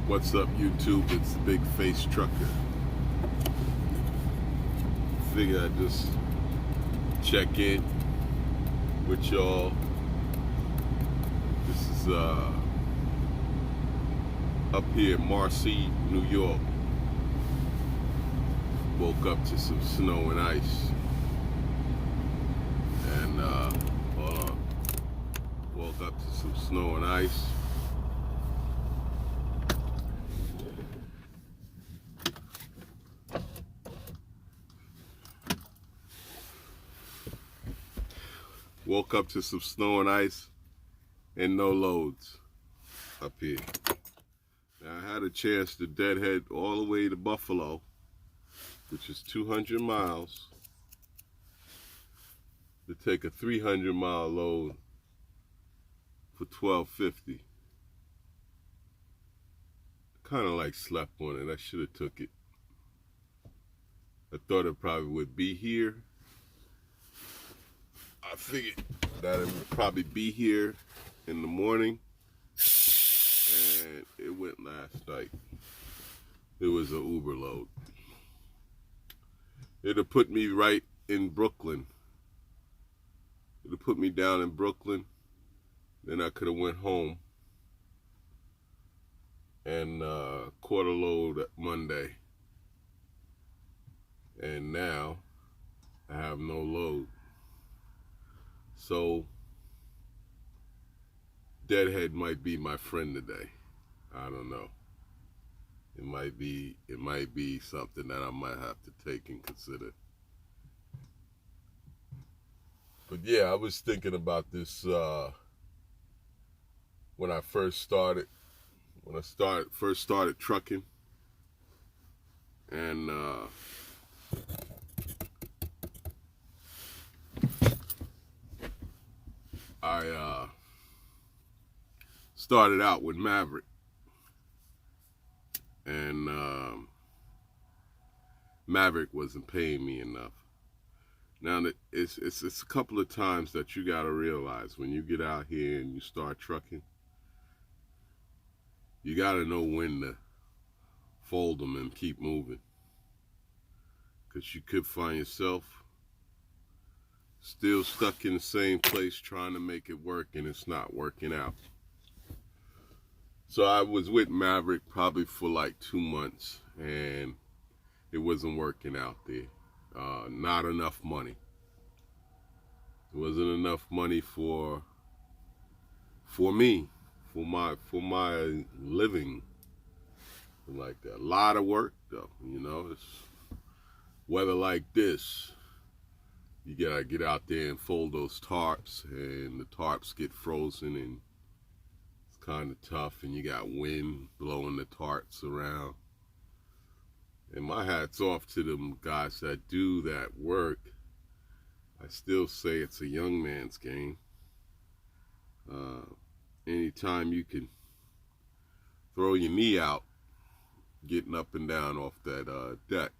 What's up, YouTube? It's the Big Face Trucker. Figure I'd just check in with y'all. This is up here in Marcy, New York. Woke up to some snow and ice. And hold on. Woke up to some snow and ice. Woke up to some snow and ice and no loads up here. Now, I had a chance to deadhead all the way to Buffalo, which is 200 miles, to take a 300-mile load for $12.50. Kind of like slept on it. I should have took it. I thought it probably would be here. I figured that it would probably be here in the morning, and it went last night. It was an Uber load. It'll put me right in Brooklyn. It'll put me down in Brooklyn. Then I could have went home and caught a load Monday. And now I have no load. So Deadhead might be my friend today. I don't know. It might be something that I might have to take and consider. But yeah, I was thinking about this when I first started trucking, and I started out with Maverick, and Maverick wasn't paying me enough. Now, it's a couple of times that you gotta realize when you get out here and you start trucking, you gotta know when to fold them and keep moving, because you could find yourself still stuck in the same place trying to make it work, and it's not working out. So I was with Maverick probably for like 2 months, and it wasn't working out there. Not enough money. It wasn't enough money for me, for my living. Like a lot of work though, it's weather like this. You gotta get out there and fold those tarps, and the tarps get frozen, and it's kind of tough, and you got wind blowing the tarps around. And my hat's off to them guys that do that work. I still say it's a young man's game. Anytime you can throw your knee out, getting up and down off that deck.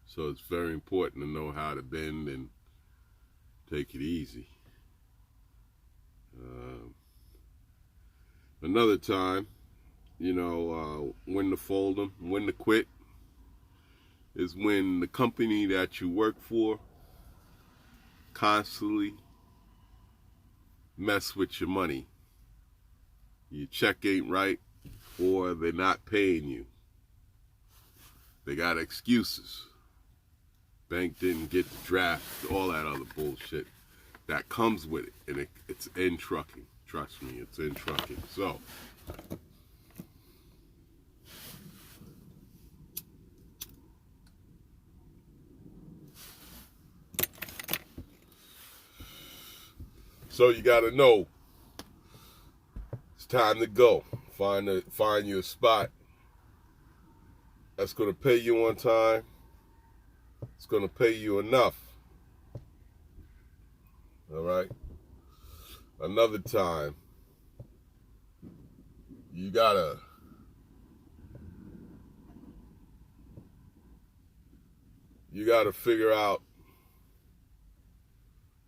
So it's very important to know how to bend and take it easy. Another time, when to fold them, when to quit, is when the company that you work for constantly mess with your money. Your check ain't right, or they're not paying you. They got excuses. Bank didn't get the draft, all that other bullshit that comes with it. And it's in trucking. Trust me, it's in trucking. So you gotta know it's time to go. Find you a spot that's gonna pay you on time. It's gonna pay you enough. All right. Another time, you gotta figure out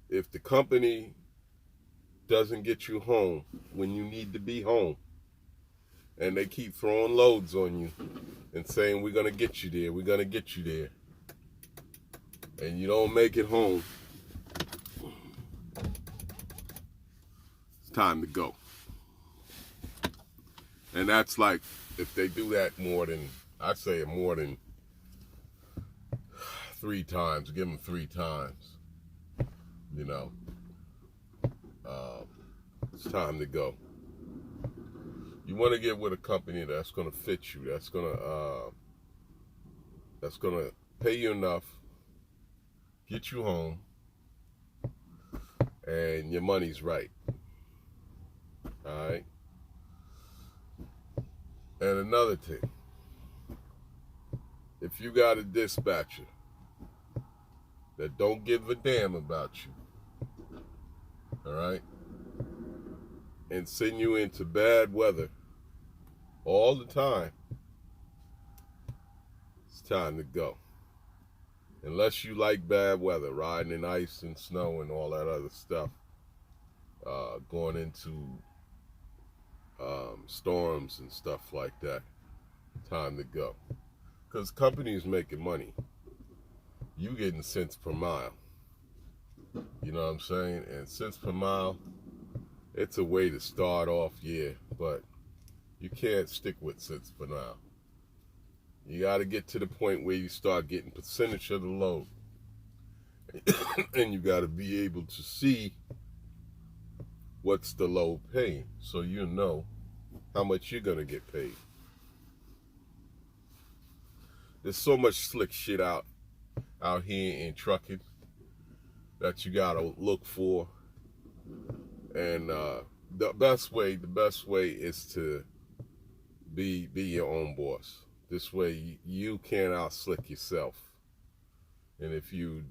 if the company doesn't get you home when you need to be home, and they keep throwing loads on you and saying, we're going to get you there, we're going to get you there, and you don't make it home, it's time to go. And that's like, if they do that more than, I'd say more than 3 times, give them 3 times, you know, it's time to go. You want to get with a company that's going to fit you, that's going to pay you enough, get you home, and your money's right. All right. And another thing, if you got a dispatcher that don't give a damn about you, all right, and send you into bad weather all the time, it's time to go. Unless you like bad weather, riding in ice and snow and all that other stuff, going into storms and stuff like that, time to go. Because companies making money, you getting cents per mile. You know what I'm saying? And cents per mile, it's a way to start off, yeah, but you can't stick with cents per mile. You got to get to the point where you start getting percentage of the load. And you got to be able to see what's the load paying, so you know how much you're going to get paid. There's so much slick shit out here in trucking that you got to look for. And the best way is to be your own boss. This way you can't out-slick yourself. And if you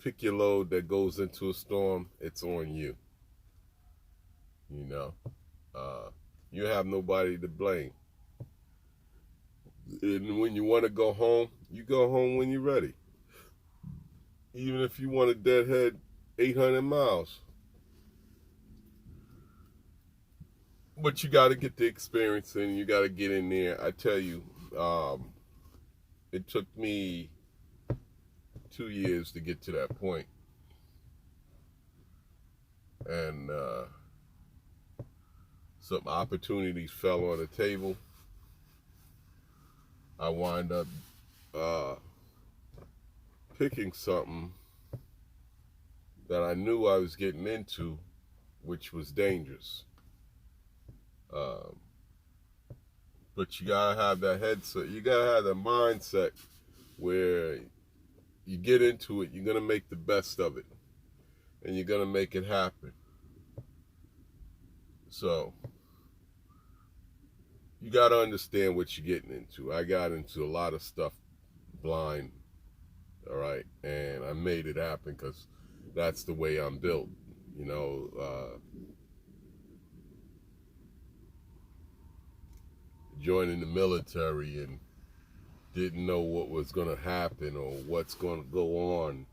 pick your load that goes into a storm, it's on you. You know, you have nobody to blame. And when you want to go home, you go home when you're ready. Even if you want to deadhead 800 miles. But you got to get the experience and you got to get in there. I tell you, it took me 2 years to get to that point. And some opportunities fell on the table. I wind up picking something that I knew I was getting into, which was dangerous. But you gotta have that headset. You gotta have the mindset where you get into it, you're gonna make the best of it, and you're gonna make it happen. So you gotta understand what you're getting into. I got into a lot of stuff blind, all right, and I made it happen because that's the way I'm built. You know, joining the military and didn't know what was going to happen or what's going to go on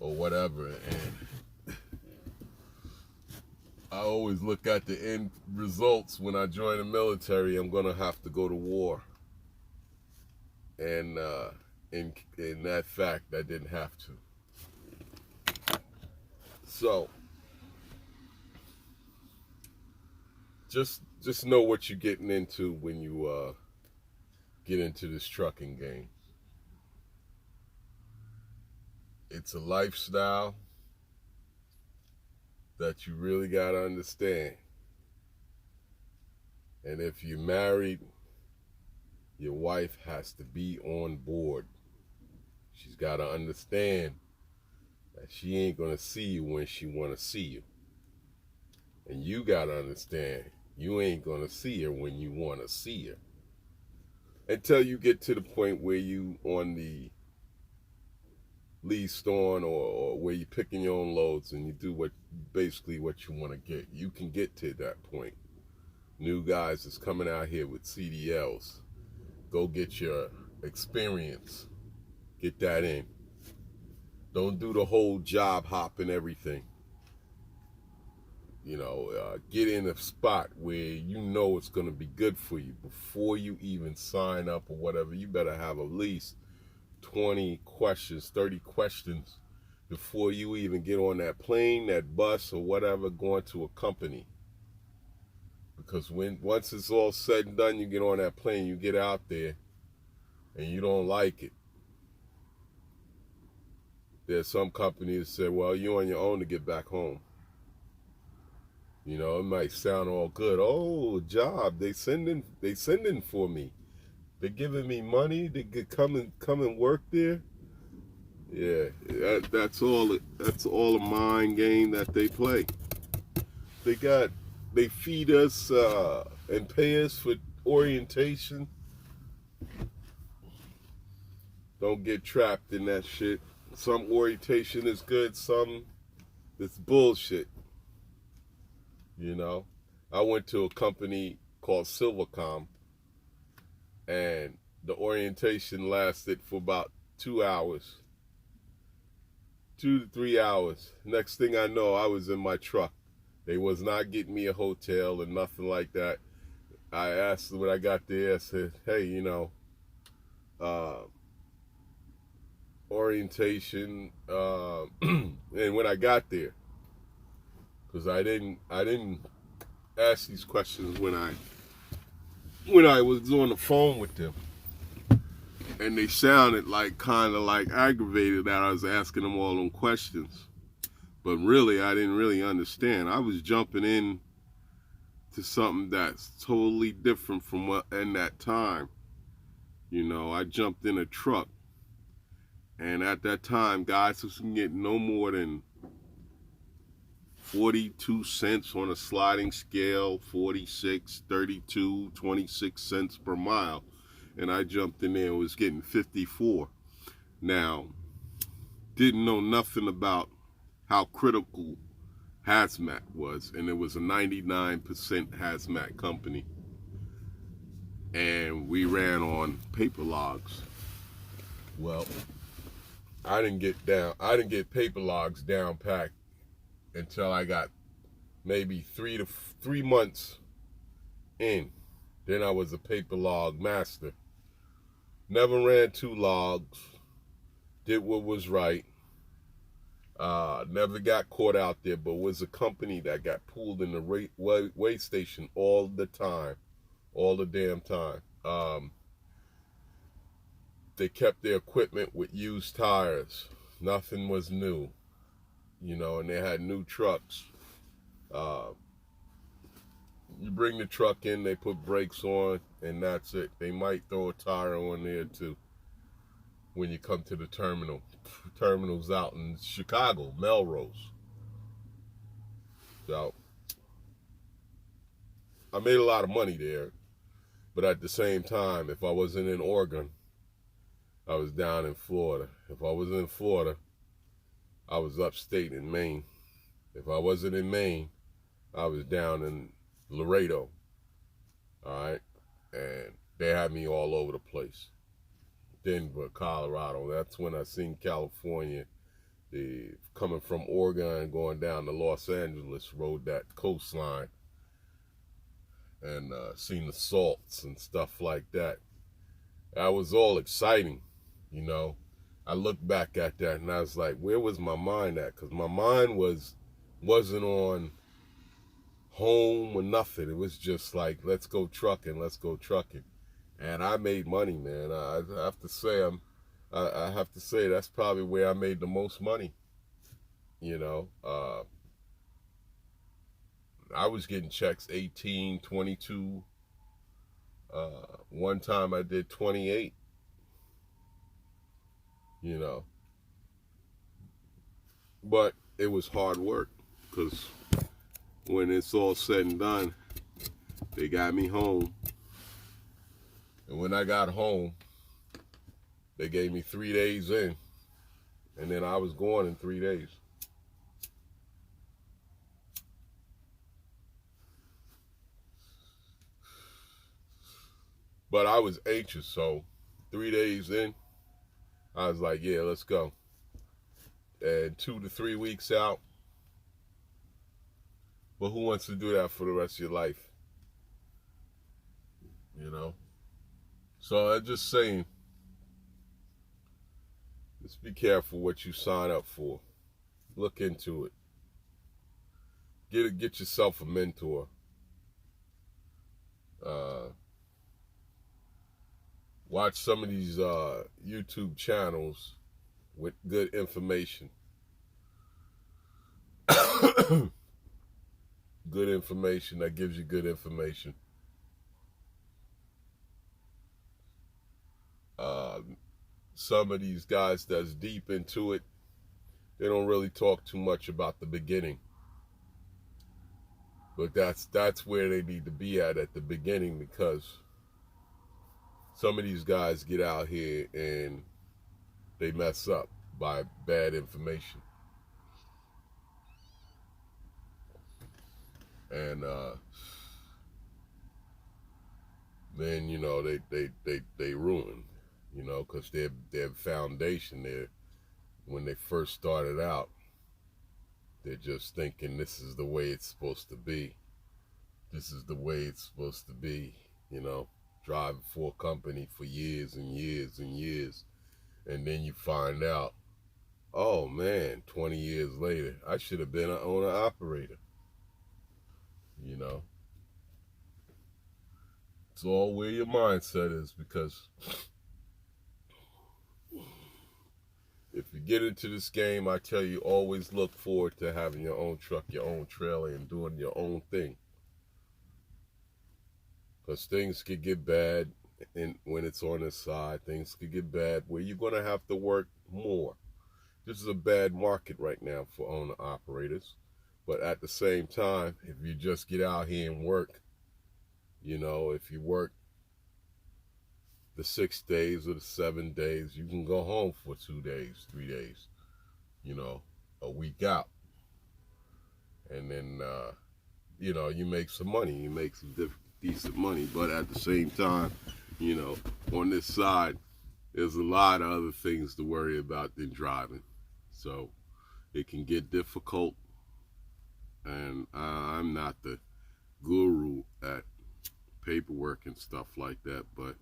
or whatever. And I always look at the end results. When I join the military, I'm going to have to go to war. And in that fact, I didn't have to. So just know what you're getting into when you get into this trucking game. It's a lifestyle that you really got to understand. And if you're married, your wife has to be on board. She's got to understand that she ain't going to see you when she want to see you. And you got to understand, you ain't going to see her when you want to see her. Until you get to the point where you on the leased on or where you're picking your own loads and you do basically what you want to get. You can get to that point. New guys is coming out here with CDLs. Go get your experience. Get that in. Don't do the whole job hop and everything. get in a spot where you know it's going to be good for you before you even sign up or whatever. You better have at least 20 questions, 30 questions before you even get on that plane, that bus, or whatever, going to a company. Because once it's all said and done, you get on that plane, you get out there, and you don't like it. There's some companies that say, well, you're on your own to get back home. It might sound all good. Oh, job, they sending for me. They're giving me money. They could come and work there. Yeah, that's all a mind game that they play. They feed us and pay us for orientation. Don't get trapped in that shit. Some orientation is good, some it's bullshit. I went to a company called Silvercom, and the orientation lasted for about 2 hours. 2 to 3 hours. Next thing I know, I was in my truck. They was not getting me a hotel or nothing like that. I asked them when I got there, I said, hey, orientation, and when I got there, because I didn't ask these questions when I was on the phone with them, and they sounded kind of aggravated that I was asking them all them questions, but really I didn't really understand. I was jumping in to something that's totally different from what in that time. I jumped in a truck, and at that time guys was getting no more than 42 cents on a sliding scale, 46, 32, 26 cents per mile. And I jumped in there and was getting 54. Now, didn't know nothing about how critical hazmat was. And it was a 99% hazmat company. And we ran on paper logs. Well, I didn't get paper logs down packed until I got maybe 3 months in. Then I was a paper log master. Never ran 2 logs. Did what was right. Never got caught out there, but was a company that got pulled in the way station all the time. All the damn time. They kept their equipment with used tires. Nothing was new. And they had new trucks. You bring the truck in, they put brakes on, and that's it. They might throw a tire on there too when you come to the terminal. Terminal's out in Chicago, Melrose. So I made a lot of money there, but at the same time, if I wasn't in Oregon, I was down in Florida. If I was in Florida, I was upstate in Maine. If I wasn't in Maine, I was down in Laredo. All right? And they had me all over the place. Denver, Colorado. That's when I seen California. Coming from Oregon and going down to Los Angeles, rode that coastline. And seen the salts and stuff like that. That was all exciting, I look back at that and I was like, where was my mind at? Because my mind wasn't on home or nothing. It was just like, let's go trucking. And I made money, man. I have to say that's probably where I made the most money. I was getting checks 18, 22. One time I did 28. But it was hard work, because when it's all said and done, they got me home. And when I got home, they gave me 3 days in, and then I was gone in 3 days. But I was anxious, so 3 days in, I was like, yeah, let's go. And 2 to 3 weeks out, But who wants to do that for the rest of your life? You know? So I'm just saying, just be careful what you sign up for. Look into it. Get yourself a mentor. Watch some of these YouTube channels with good information. Good information that gives you good information. Some of these guys that's deep into it, they don't really talk too much about the beginning. But that's where they need to be at the beginning, because some of these guys get out here and they mess up by bad information. And then, you know, they ruin, you know, because their foundation there, when they first started out, they're just thinking this is the way it's supposed to be. This is the way it's supposed to be, you know, driving for a company for years and years and years. And then you find out, oh man, 20 years later, I should have been an owner-operator. You know, it's all where your mindset is, because if you get into this game, I tell you, always look forward to having your own truck, your own trailer, and doing your own thing. Because things could get bad, and when it's on the side, things could get bad where you're going to have to work more. This is a bad market right now for owner-operators. But at the same time, if you just get out here and work, you know, if you work the 6 days or the 7 days, you can go home for 2 days, 3 days, you know, a week out. And then, you know, you make some money. You make some decent money. But at the same time, you know, on this side, there's a lot of other things to worry about than driving. So it can get difficult. And I'm not the guru at paperwork and stuff like that, but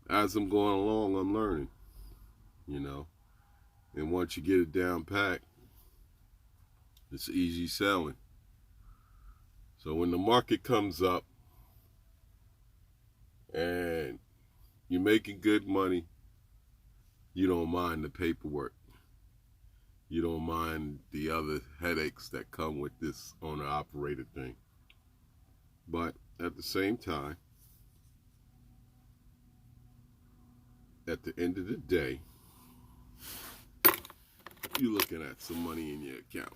as I'm going along, I'm learning, you know. And once you get it down pat, it's easy selling. So when the market comes up and you're making good money, you don't mind the paperwork. You don't mind the other headaches that come with this owner-operator thing. But at the same time, at the end of the day, you're looking at some money in your account.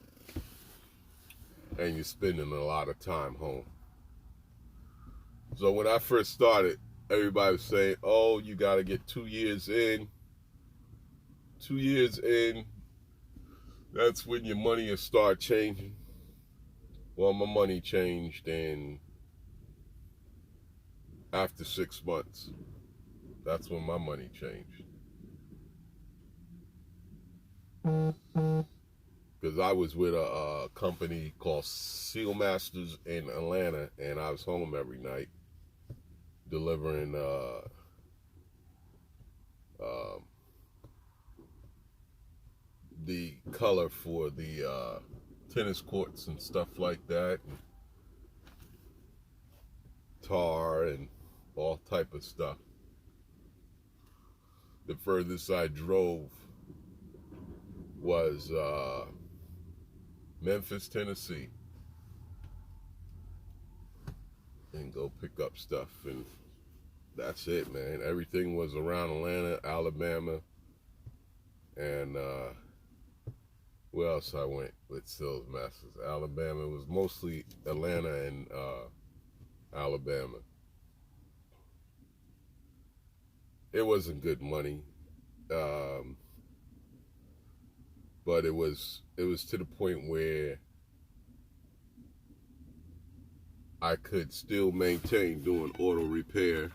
And you're spending a lot of time home. So when I first started, everybody was saying, oh, you got to get 2 years in. 2 years in, that's when your money will start changing. Well, my money changed after 6 months. That's when my money changed. Because I was with a company called Seal Masters in Atlanta, and I was home every night delivering the color for the tennis courts and stuff like that, and tar and all type of stuff. The furthest I drove was Memphis, Tennessee, and go pick up stuff, and that's it, man. Everything was around Atlanta, Alabama, and where else I went with Seal Masters? Alabama. It was mostly Atlanta and Alabama. It wasn't good money, but it was to the point where I could still maintain doing auto repair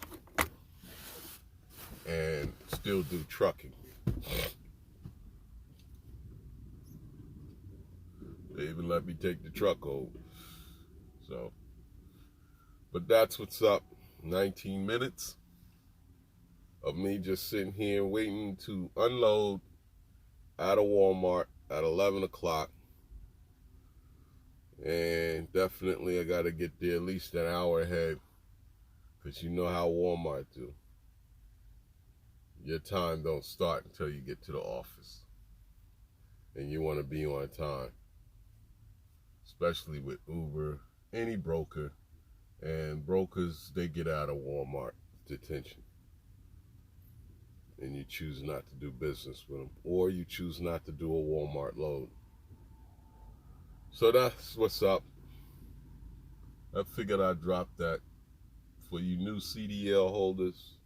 and still do trucking. They even let me take the truck over. So, but that's what's up. 19 minutes of me just sitting here waiting to unload at a Walmart at 11 o'clock. And definitely I got to get there at least an hour ahead, because you know how Walmart do. Your time don't start until you get to the office. And you want to be on time. Especially with Uber, any broker. And brokers, they get out of Walmart detention. And you choose not to do business with them. Or you choose not to do a Walmart load. So that's what's up. I figured I'd drop that. For you new CDL holders,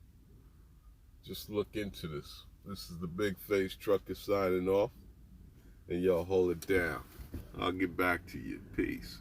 just look into this. This is the Big Face Trucker signing off. And y'all hold it down. I'll get back to you. Peace.